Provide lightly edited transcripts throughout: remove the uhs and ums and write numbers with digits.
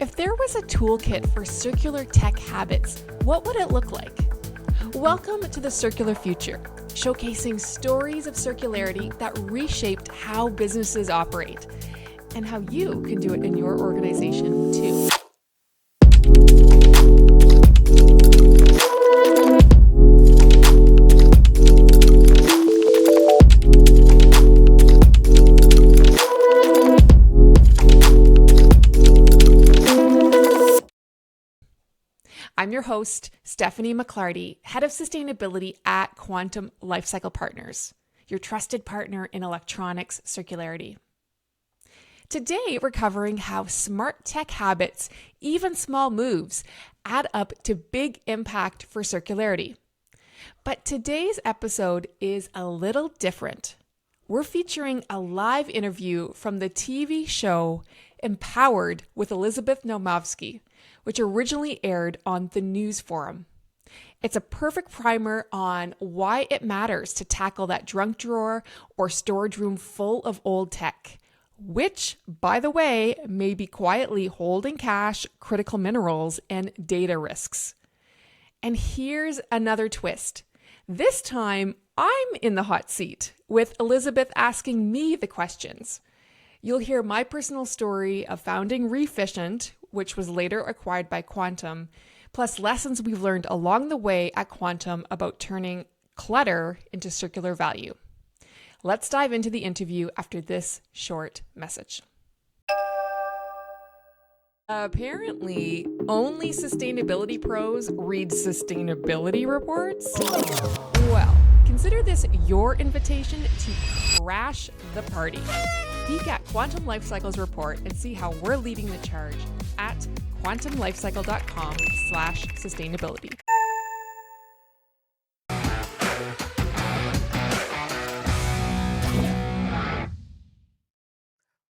If there was a toolkit for circular tech habits, what would it look like? Welcome to the Circular Future, showcasing stories of circularity that reshaped how businesses operate and how you can do it in your organization too. I'm your host, Stephanie McClarty, Head of Sustainability at Quantum Lifecycle Partners, your trusted partner in electronics circularity. Today, we're covering how smart tech habits, even small moves, add up to big impact for circularity. But today's episode is a little different. We're featuring a live interview from the TV show Empowered with Elizabeth Nomovsky, which originally aired on the News Forum. It's a perfect primer on why it matters to tackle that junk drawer or storage room full of old tech, which, by the way, may be quietly holding cash, critical minerals, and data risks. And here's another twist. This time, I'm in the hot seat, with Elizabeth asking me the questions. You'll hear my personal story of founding Reefficient, which was later acquired by Quantum, plus lessons we've learned along the way at Quantum about turning clutter into circular value. Let's dive into the interview after this short message. Apparently, only sustainability pros read sustainability reports. Well, consider this your invitation to crash the party. Peek at Quantum Lifecycle's report and see how we're leading the charge at quantumlifecycle.com/sustainability.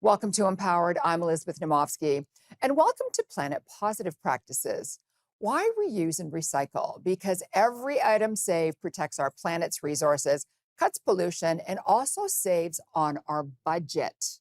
Welcome to Empowered. I'm Elizabeth Nomovsky, and welcome to Planet Positive Practices. Why reuse and recycle? Because every item saved protects our planet's resources, cuts pollution, and also saves on our budget.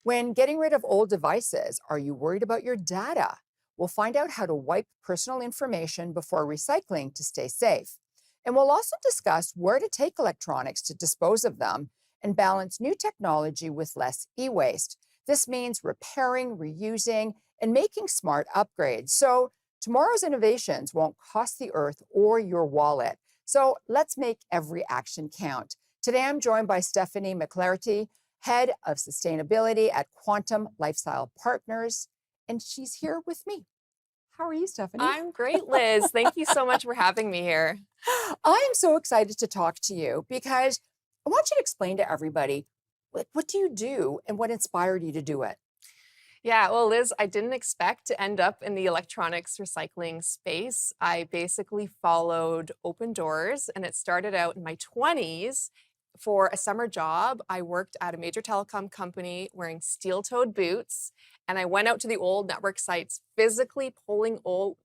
When getting rid of old devices, are you worried about your data? We'll find out how to wipe personal information before recycling to stay safe. And we'll also discuss where to take electronics to dispose of them and balance new technology with less e-waste. This means repairing, reusing, and making smart upgrades. So tomorrow's innovations won't cost the earth or your wallet. So let's make every action count. Today, I'm joined by Stephanie McClarty, Head of Sustainability at Quantum Lifecycle Partners, and she's here with me. How are you, Stephanie? I'm great, Liz. Thank you so much for having me here. I am so excited to talk to you because I want you to explain to everybody, what do you do and what inspired you to do it? Yeah, well, Liz, I didn't expect to end up in the electronics recycling space. I basically followed open doors, and it started out in my 20s. For a summer job, I worked at a major telecom company wearing steel-toed boots, and I went out to the old network sites, physically pulling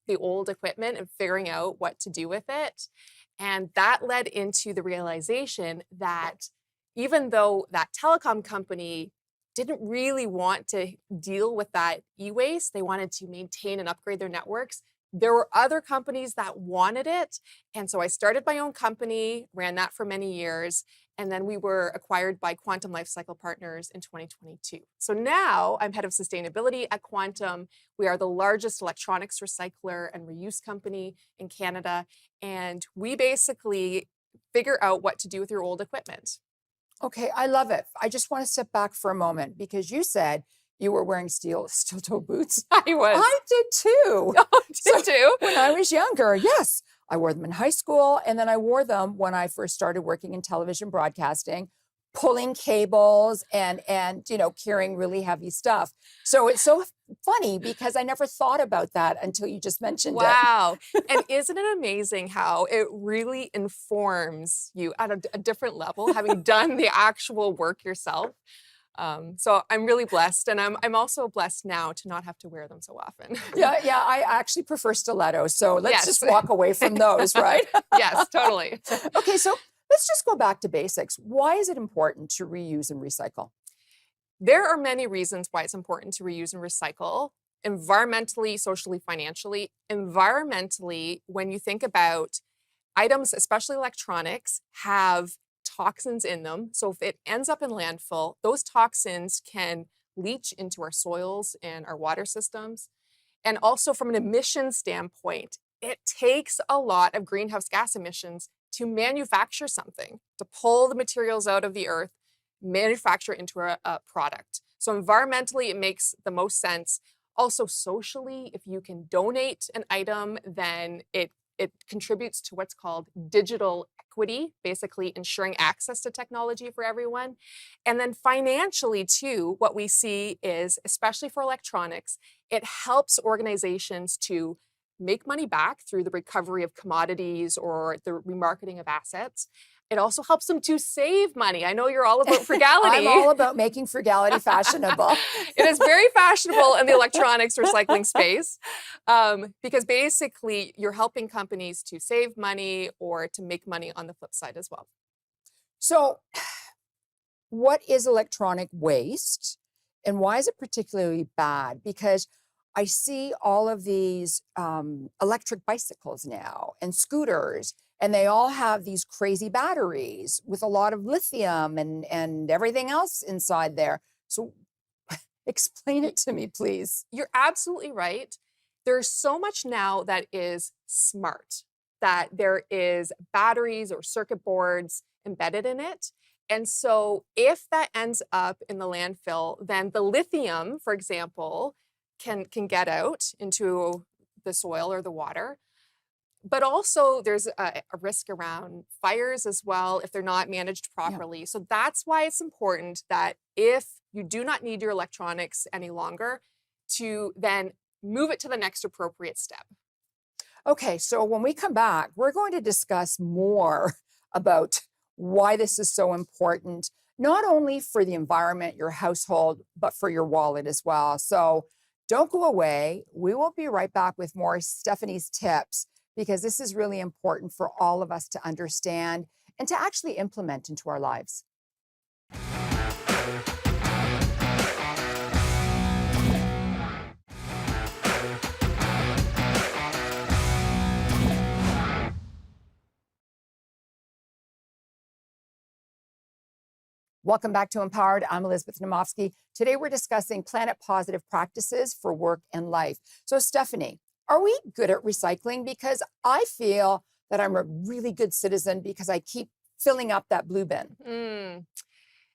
the old equipment and figuring out what to do with it. And that led into the realization that even though that telecom company didn't really want to deal with that e-waste, they wanted to maintain and upgrade their networks, there were other companies that wanted it. And so I started my own company, ran that for many years, and then we were acquired by Quantum Lifecycle Partners in 2022. So now I'm head of sustainability at Quantum. We are the largest electronics recycler and reuse company in Canada, and we basically figure out what to do with your old equipment. Okay, I love it. I just want to step back for a moment because you said you were wearing steel-toe boots. I was. I did too. Oh, did you? When I was younger, yes. I wore them in high school, and then I wore them when I first started working in television broadcasting, pulling cables and carrying really heavy stuff. So it's so funny because I never thought about that until you just mentioned it. Wow. And isn't it amazing how it really informs you at a different level, having done the actual work yourself? So I'm really blessed, and I'm also blessed now to not have to wear them so often. Yeah, I actually prefer stilettos, so let's Yes. just walk away from those, right? Yes, totally. Okay, so let's just go back to basics. Why is it important to reuse and recycle? There are many reasons why it's important to reuse and recycle. environmentally, socially, financially. Environmentally, when you think about items, especially electronics, have toxins in them. So if it ends up in landfill, those toxins can leach into our soils and our water systems. And also from an emissions standpoint, it takes a lot of greenhouse gas emissions to manufacture something, to pull the materials out of the earth, manufacture into a product. So environmentally, it makes the most sense. Also socially, if you can donate an item, then it contributes to what's called digital equity, basically ensuring access to technology for everyone. And then financially too, what we see is, especially for electronics, it helps organizations to make money back through the recovery of commodities or the remarketing of assets. It also helps them to save money. I know you're all about frugality. I'm all about making frugality fashionable. It is very fashionable in the electronics recycling space because basically you're helping companies to save money or to make money on the flip side as well. So, what is electronic waste and why is it particularly bad? Because I see all of these electric bicycles now and scooters, and they all have these crazy batteries with a lot of lithium and everything else inside there. So explain it to me, please. You're absolutely right. There's so much now that is smart, that there is batteries or circuit boards embedded in it. And so if that ends up in the landfill, then the lithium, for example, can get out into the soil or the water. But also there's a risk around fires as well if they're not managed properly. Yeah. So that's why it's important that if you do not need your electronics any longer, to then move it to the next appropriate step. Okay, so when we come back, we're going to discuss more about why this is so important, not only for the environment, your household, but for your wallet as well. So don't go away. We will be right back with more Stephanie's tips, because this is really important for all of us to understand and to actually implement into our lives. Welcome back to Empowered. I'm Elizabeth Namofsky. Today we're discussing planet positive practices for work and life. So Stephanie, are we good at recycling? Because I feel that I'm a really good citizen because I keep filling up that blue bin.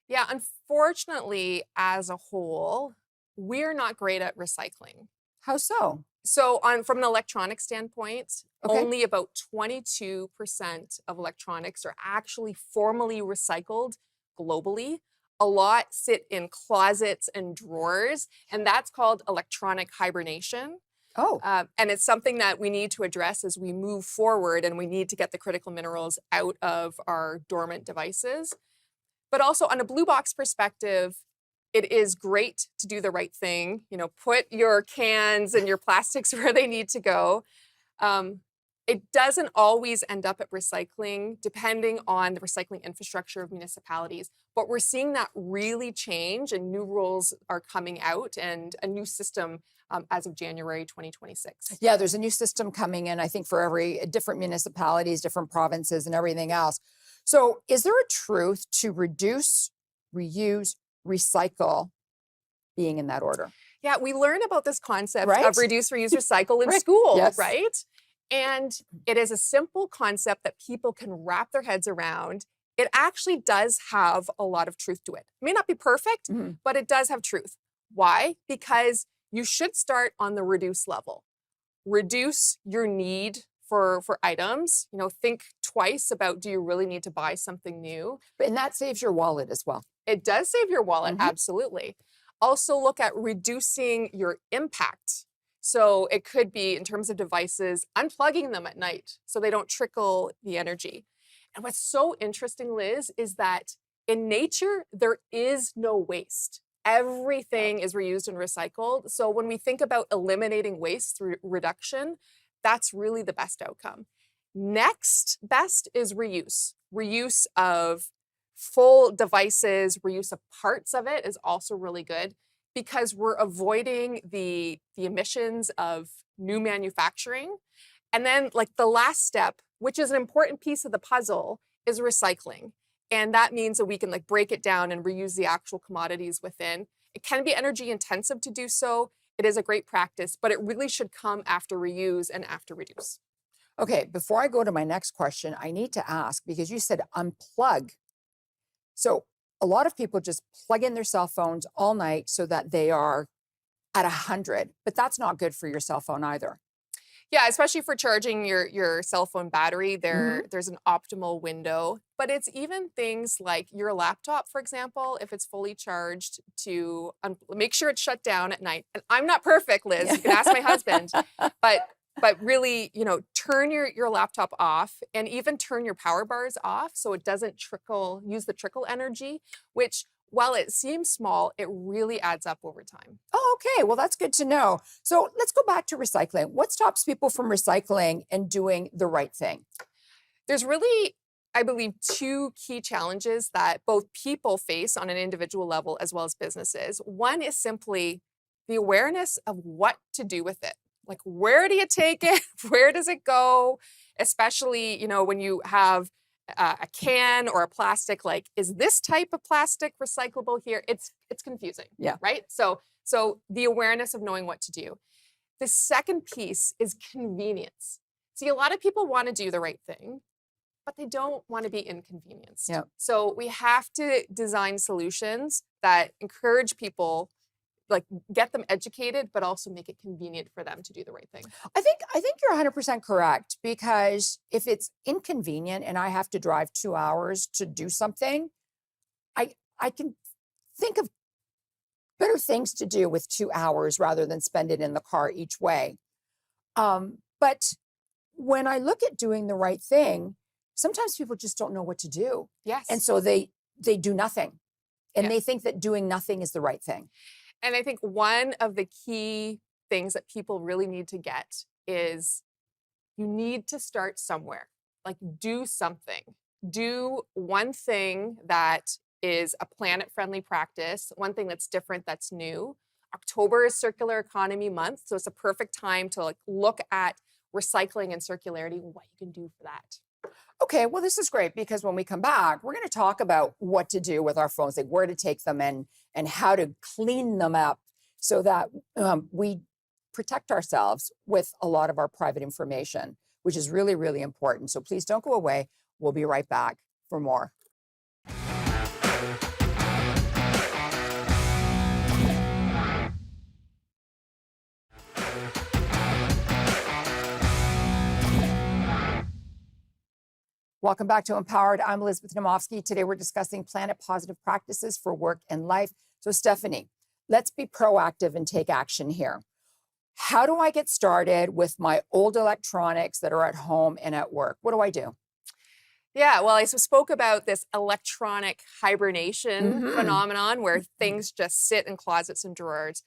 Yeah, unfortunately, as a whole, we're not great at recycling. How so? So from an electronic standpoint, only about 22% of electronics are actually formally recycled globally. A lot sit in closets and drawers, and that's called electronic hibernation. And it's something that we need to address as we move forward, and we need to get the critical minerals out of our dormant devices. But also on a blue box perspective, it is great to do the right thing. You know, put your cans and your plastics where they need to go. It doesn't always end up at recycling, depending on the recycling infrastructure of municipalities. But we're seeing that really change, and new rules are coming out, and a new system as of January 2026. Yeah, there's a new system coming in, I think, for every different municipalities, different provinces, and everything else. So is there a truth to reduce, reuse, recycle being in that order? Yeah, we learn about this concept of reduce, reuse, recycle in school, right? And it is a simple concept that people can wrap their heads around. It actually does have a lot of truth to it. It may not be perfect, but it does have truth. Why? Because you should start on the reduce level. Reduce your need for items. You know, think twice about, do you really need to buy something new? And that saves your wallet as well. It does save your wallet, absolutely. Also look at reducing your impact. So it could be, in terms of devices, unplugging them at night so they don't trickle the energy. And what's so interesting, Liz, is that in nature, there is no waste. Everything is reused and recycled. So when we think about eliminating waste through reduction, that's really the best outcome. Next best is reuse. Reuse of full devices, reuse of parts of it is also really good. because we're avoiding the emissions of new manufacturing. And then like the last step, which is an important piece of the puzzle, is recycling. And that means that we can like break it down and reuse the actual commodities within. It can be energy intensive to do so. It is a great practice, but it really should come after reuse and after reduce. Okay, before I go to my next question, I need to ask, because you said unplug. So a lot of people just plug in their cell phones all night so that they are at 100, but that's not good for your cell phone either. Yeah, especially for charging your cell phone battery, Mhm. there's an optimal window. But it's even things like your laptop, for example, if it's fully charged, to make sure it's shut down at night. And I'm not perfect, Liz. You can ask my husband, but really, turn your laptop off and even turn your power bars off so it doesn't use the trickle energy, which, while it seems small, it really adds up over time. Oh, okay. Well, that's good to know. So let's go back to recycling. What stops people from recycling and doing the right thing? There's really, I believe, two key challenges that both people face on an individual level as well as businesses. One is simply the awareness of what to do with it. Like, where do you take it? Where does it go? Especially, when you have a can or a plastic, like, is this type of plastic recyclable here? It's confusing, Yeah. right? So the awareness of knowing what to do. The second piece is convenience. See, a lot of people want to do the right thing, but they don't want to be inconvenienced. Yeah. So we have to design solutions that encourage people, like get them educated, but also make it convenient for them to do the right thing. I think you're 100% correct, because if it's inconvenient and I have to drive 2 hours to do something, I can think of better things to do with 2 hours rather than spend it in the car each way. But when I look at doing the right thing, sometimes people just don't know what to do. Yes. And so they do nothing. And Yeah. they think that doing nothing is the right thing. And I think one of the key things that people really need to get is you need to start somewhere. Like, do something. Do one thing that is a planet-friendly practice, one thing that's different, that's new. October is Circular Economy Month, so it's a perfect time to like look at recycling and circularity, what you can do for that. Okay, well, this is great, because when we come back, we're going to talk about what to do with our phones, like where to take them and how to clean them up so that we protect ourselves with a lot of our private information, which is really, really important. So please don't go away. We'll be right back for more. Welcome back to Empowered. I'm Elizabeth Nomofsky. Today we're discussing planet positive practices for work and life. So Stephanie, let's be proactive and take action here. How do I get started with my old electronics that are at home and at work? What do I do? Yeah, well, I spoke about this electronic hibernation phenomenon where things just sit in closets and drawers.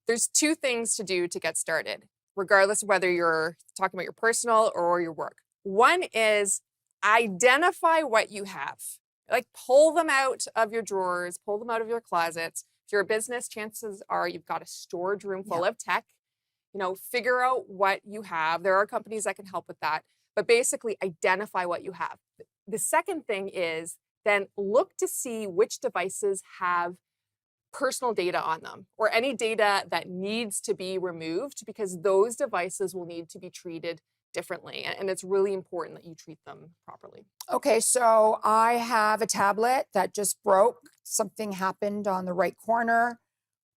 There's two things to do to get started, regardless of whether you're talking about your personal or your work. One is identify what you have. Like, pull them out of your drawers, pull them out of your closets. If you're a business, chances are you've got a storage room full of tech. Figure out what you have. There are companies that can help with that, but basically identify what you have. The second thing is then look to see which devices have personal data on them or any data that needs to be removed, because those devices will need to be treated differently. And it's really important that you treat them properly. Okay, so I have a tablet that just broke. Something happened on the right corner.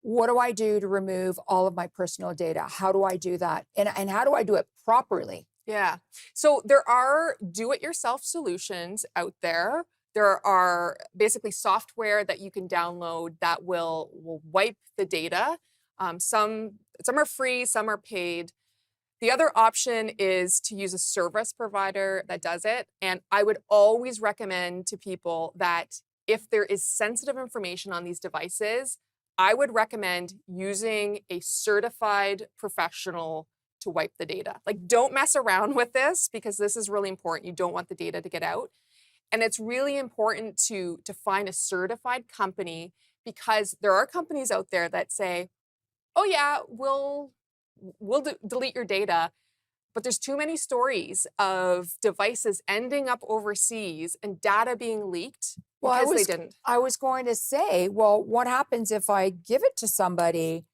What do I do to remove all of my personal data? How do I do that? And how do I do it properly? Yeah. So there are do-it-yourself solutions out there. There are basically software that you can download that will wipe the data. Some are free, some are paid. The other option is to use a service provider that does it. And I would always recommend to people that if there is sensitive information on these devices, I would recommend using a certified professional to wipe the data. Like, don't mess around with this, because this is really important. You don't want the data to get out. And it's really important to find a certified company because there are companies out there that say, oh yeah, we'll delete your data. But there's too many stories of devices ending up overseas and data being leaked Well, because they didn't. I was going to say, well, what happens if I give it to somebody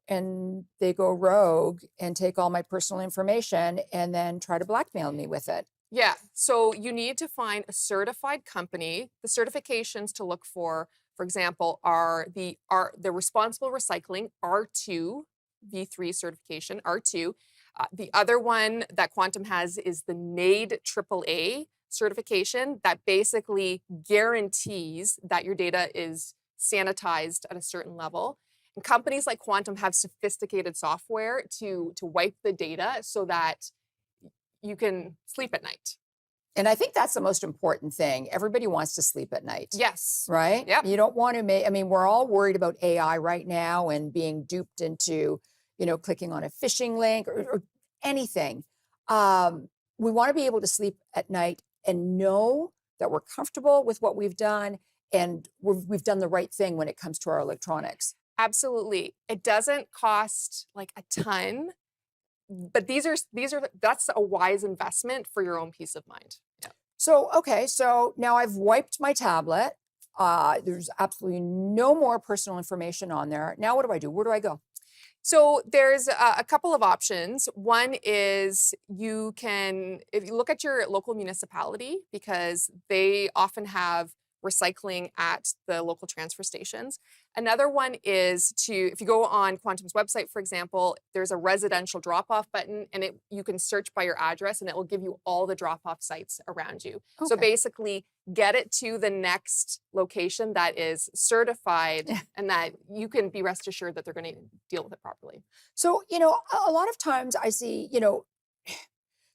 and they go rogue and take all my personal information and then try to blackmail me with it? Yeah, so you need to find a certified company. The certifications to look for example, are the responsible recycling R2 V3 certification, R2. The other one that Quantum has is the NAID AAA certification that basically guarantees that your data is sanitized at a certain level. And companies like Quantum have sophisticated software to wipe the data so that you can sleep at night. And I think that's the most important thing. Everybody wants to sleep at night. Yes. Right? Yep. You don't want to make, I mean, we're all worried about AI right now and being duped into, clicking on a phishing link or anything. We want to be able to sleep at night and know that we're comfortable with what we've done and we've done the right thing when it comes to our electronics. Absolutely. It doesn't cost like a ton, but that's a wise investment for your own peace of mind. Yeah. So, okay, so now I've wiped my tablet. There's absolutely no more personal information on there. Now what do I do? Where do I go? So there's a couple of options. One is if you look at your local municipality, because they often have recycling at the local transfer stations. Another one is if you go on Quantum's website, for example, there's a residential drop-off button, and you can search by your address, and it will give you all the drop-off sites around you. Okay. So basically, get it to the next location that is certified and that you can be rest assured that they're going to deal with it properly. So, a lot of times I see,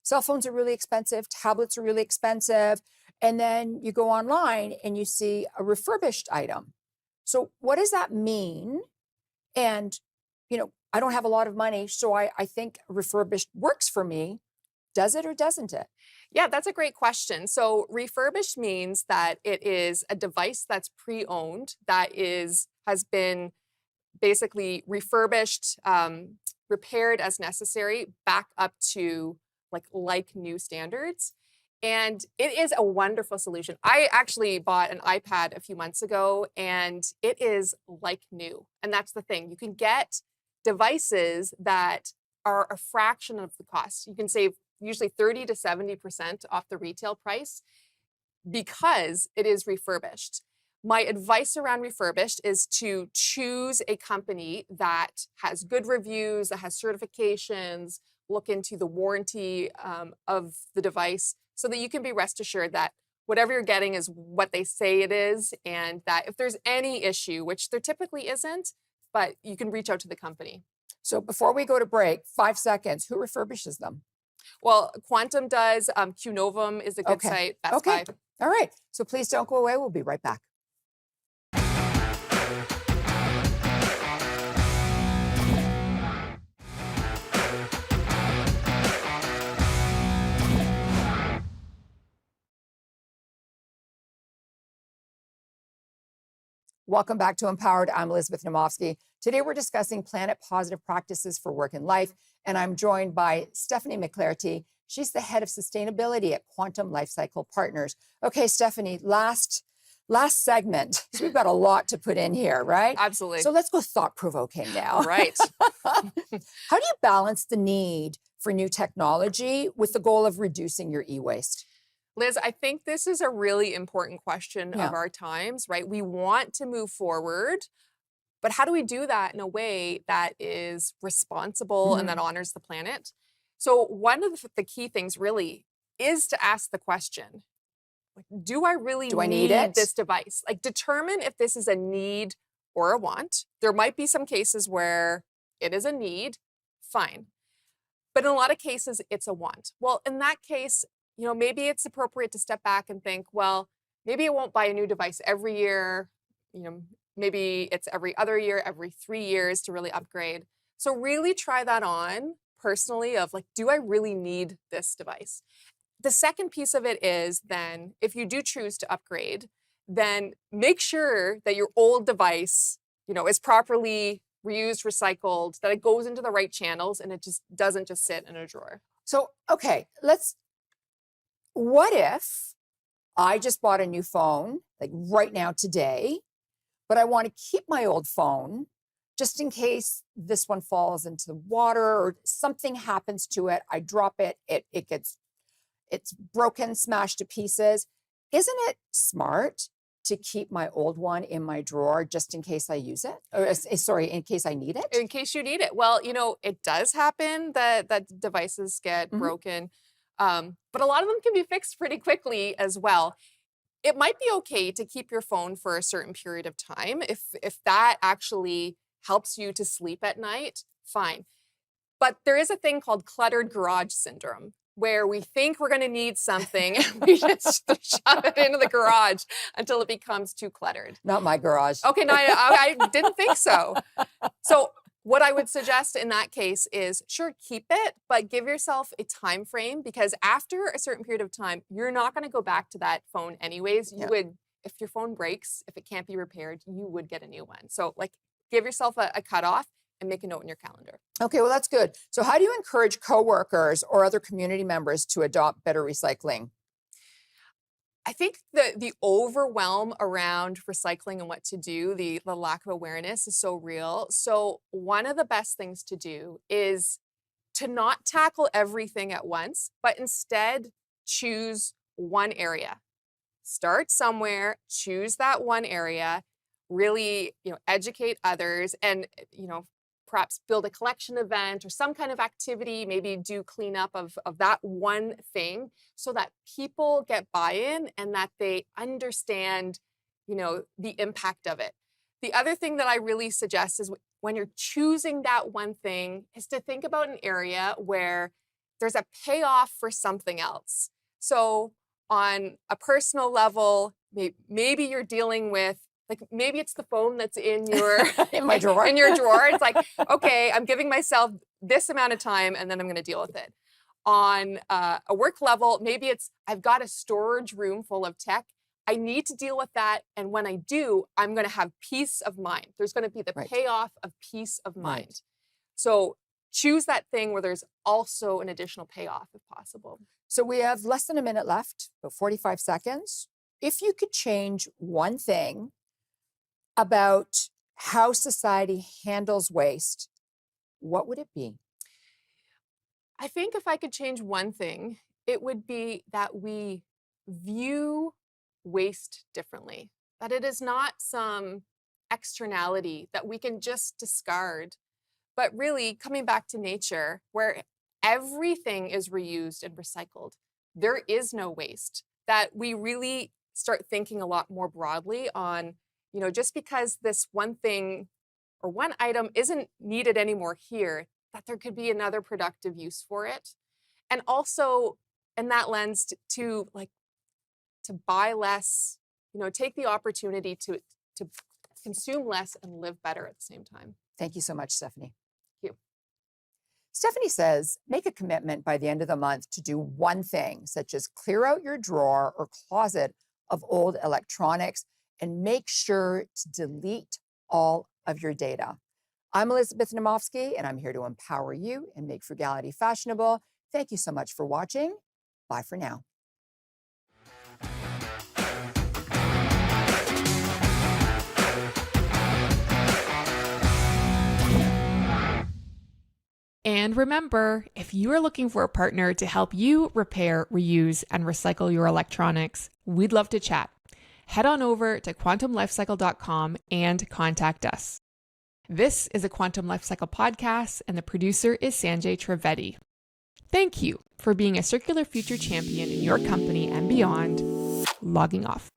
cell phones are really expensive, tablets are really expensive. And then you go online and you see a refurbished item. So what does that mean? And, I don't have a lot of money, so I think refurbished works for me. Does it or doesn't it? Yeah, that's a great question. So refurbished means that it is a device that's pre-owned, that has been basically refurbished, repaired as necessary, back up to like new standards. And it is a wonderful solution. I actually bought an iPad a few months ago, and it is like new. And that's the thing. You can get devices that are a fraction of the cost. You can save usually 30 to 70% off the retail price because it is refurbished. My advice around refurbished is to choose a company that has good reviews, that has certifications, look into the warranty of the device, so that you can be rest assured that whatever you're getting is what they say it is, and that if there's any issue, which there typically isn't, but you can reach out to the company. So before we go to break, 5 seconds, who refurbishes them? Well, Quantum does. QNovum is a good site. Best Buy. All right. So please don't go away. We'll be right back. Welcome back to Empowered. I'm Elizabeth Nomofsky. Today we're discussing planet positive practices for work and life, and I'm joined by Stephanie McClarty. She's the head of sustainability at Quantum Lifecycle Partners. Okay, Stephanie, last segment. So we've got a lot to put in here, right? Absolutely. So let's go thought-provoking now. Right. How do you balance the need for new technology with the goal of reducing your e-waste? Liz, I think this is a really important question of our times, right? We want to move forward, but how do we do that in a way that is responsible and that honors the planet? So one of the key things really is to ask the question, do I really need this device? Determine if this is a need or a want. There might be some cases where it is a need, fine. But in a lot of cases, it's a want. Well, in that case, maybe it's appropriate to step back and think, well, maybe I won't buy a new device every year. Maybe it's every other year, every 3 years to really upgrade. So really try that on personally of do I really need this device? The second piece of it is then, if you do choose to upgrade, then make sure that your old device, is properly reused, recycled, that it goes into the right channels and it just doesn't just sit in a drawer. So, okay, what if I just bought a new phone, like right now today, but I want to keep my old phone just in case this one falls into the water or something happens to it. I drop it, it's broken, smashed to pieces. Isn't it smart to keep my old one in my drawer just in case I use it? Or, sorry, in case I need it? In case you need it. Well, it does happen that devices get broken, but a lot of them can be fixed pretty quickly as well. It might be okay to keep your phone for a certain period of time. If that actually helps you to sleep at night, fine. But there is a thing called cluttered garage syndrome, where we think we're going to need something and we just shove it into the garage until it becomes too cluttered. Not my garage. Okay, no, I didn't think so. So what I would suggest in that case is, sure, keep it, but give yourself a time frame, because after a certain period of time, you're not going to go back to that phone anyways. You would, if your phone breaks, if it can't be repaired, you would get a new one. So give yourself a cutoff and make a note in your calendar. Okay, well, that's good. So how do you encourage coworkers or other community members to adopt better recycling? I think the overwhelm around recycling and what to do, the lack of awareness is so real. So one of the best things to do is to not tackle everything at once, but instead choose one area. Start somewhere, choose that one area, really, educate others, and, perhaps build a collection event or some kind of activity, maybe do cleanup of that one thing, so that people get buy-in and that they understand, the impact of it. The other thing that I really suggest is, when you're choosing that one thing, is to think about an area where there's a payoff for something else. So on a personal level, maybe you're dealing with, maybe it's the phone that's in your in my drawer. In your drawer. It's like, okay, I'm giving myself this amount of time and then I'm going to deal with it. On a work level, maybe it's, I've got a storage room full of tech. I need to deal with that. And when I do, I'm going to have peace of mind. There's going to be the payoff of peace of mind. Right. So choose that thing where there's also an additional payoff if possible. So we have less than a minute left, about 45 seconds. If you could change one thing about how society handles waste, what would it be? I think if I could change one thing, it would be that we view waste differently, that it is not some externality that we can just discard, but really coming back to nature, where everything is reused and recycled. There is no waste, that we really start thinking a lot more broadly on, just because this one thing or one item isn't needed anymore here, that there could be another productive use for it. And also in that lens to buy less, take the opportunity to consume less and live better at the same time. Thank you so much, Stephanie. Thank you. Stephanie says, make a commitment by the end of the month to do one thing, such as clear out your drawer or closet of old electronics and make sure to delete all of your data. I'm Elizabeth Namofsky, and I'm here to empower you and make frugality fashionable. Thank you so much for watching. Bye for now. And remember, if you are looking for a partner to help you repair, reuse, and recycle your electronics, we'd love to chat. Head on over to quantumlifecycle.com and contact us. This is a Quantum Lifecycle podcast, and the producer is Sanjay Trivedi. Thank you for being a circular future champion in your company and beyond. Logging off.